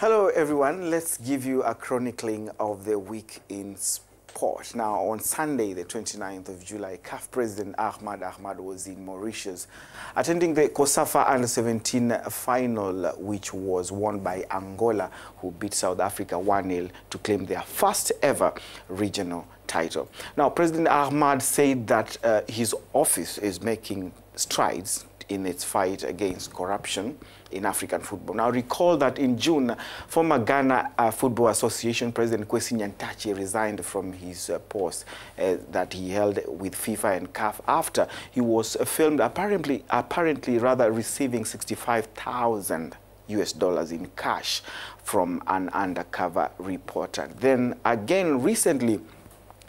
Hello everyone, let's give you a chronicling of the week in sport. Now on Sunday the 29th of July, CAF President Ahmad was in Mauritius attending the Cosafa Under-17 final, which was won by Angola, who beat South Africa 1-0 to claim their first ever regional title. Now President Ahmad said that his office is making strides in its fight against corruption in African football. Now recall that in June, former Ghana Football Association President Kwesi Nyantakyi resigned from his post that he held with FIFA and Caf after he was filmed apparently receiving $65,000 in cash from an undercover reporter. Then again recently,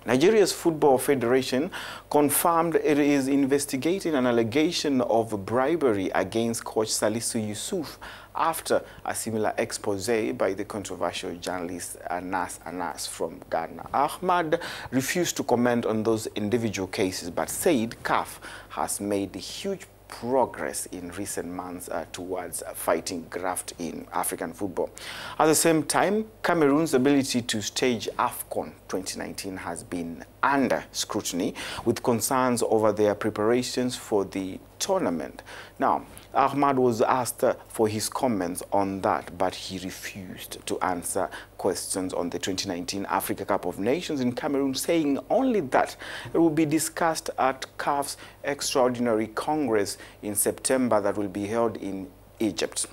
Nigeria's Football Federation confirmed it is investigating an allegation of bribery against coach Salisu Yusuf after a similar expose by the controversial journalist Anas from Ghana. Ahmad refused to comment on those individual cases but said CAF has made huge progress in recent months towards fighting graft in African football. At the same time, Cameroon's ability to stage AFCON 2019 has been under scrutiny, with concerns over their preparations for the tournament. Now, Ahmad was asked for his comments on that, but he refused to answer questions on the 2019 Africa Cup of Nations in Cameroon, saying only that it will be discussed at CAF's Extraordinary Congress in September that will be held in Egypt.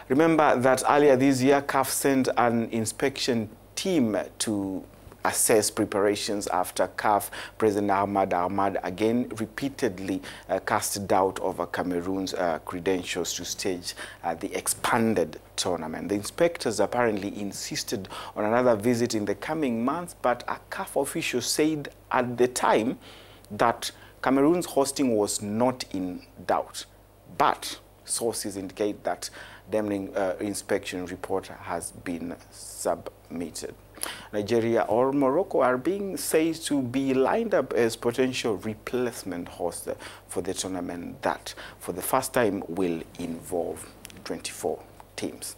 Remember that earlier this year, CAF sent an inspection team to assess preparations after CAF President Ahmad again repeatedly cast doubt over Cameroon's credentials to stage the expanded tournament. The inspectors apparently insisted on another visit in the coming months, but a CAF official said at the time that Cameroon's hosting was not in doubt. But sources indicate that damning inspection report has been submitted. Nigeria or Morocco are being said to be lined up as potential replacement hosts for the tournament that, for the first time, will involve 24 teams.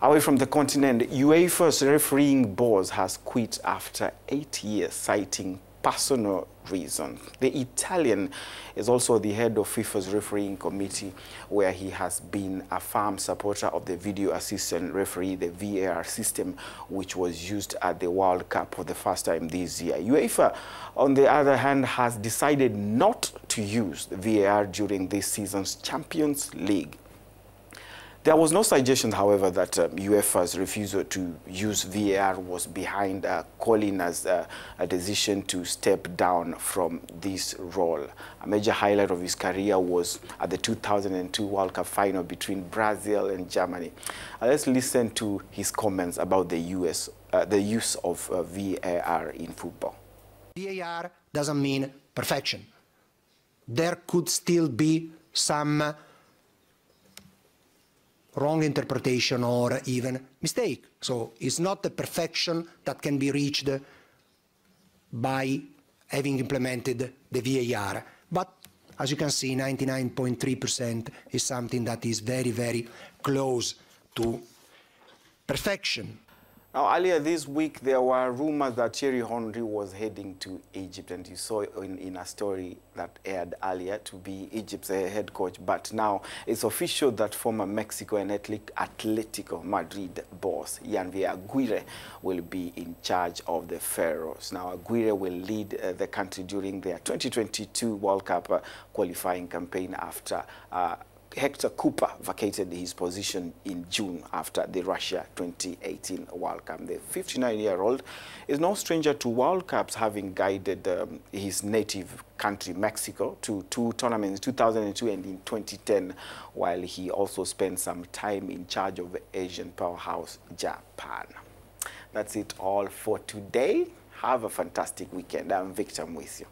Away from the continent, Uefas refereeing board has quit after 8 years, citing personal reasons. The Italian is also the head of FIFA's refereeing committee, where he has been a firm supporter of the video assistant referee, the VAR system, which was used at the World Cup for the first time this year. UEFA, on the other hand, has decided not to use the VAR during this season's Champions League. There was no suggestion, however, that Uefa's refusal to use VAR was behind calling as a decision to step down from this role. A major highlight of his career was at the 2002 World Cup final between Brazil and Germany. Let's listen to his comments about the use of VAR in football. VAR doesn't mean perfection. There could still be some wrong interpretation or even mistake. So it's not the perfection that can be reached by having implemented the VAR. But as you can see, 99.3% is something that is very, very close to perfection. Now, earlier this week, there were rumors that Thierry Henry was heading to Egypt, and you saw in a story that aired earlier to be Egypt's head coach. But now it's official that former Mexico and Atletico Madrid boss Janvier Aguirre will be in charge of the Pharaohs. Now, Aguirre will lead the country during their 2022 World Cup qualifying campaign after Hector Cooper vacated his position in June after the Russia 2018 World Cup. The 59-year-old is no stranger to World Cups, having guided his native country, Mexico, to 2 tournaments, 2002 and in 2010, while he also spent some time in charge of Asian powerhouse Japan. That's it all for today. Have a fantastic weekend. I'm Victor Mwesio.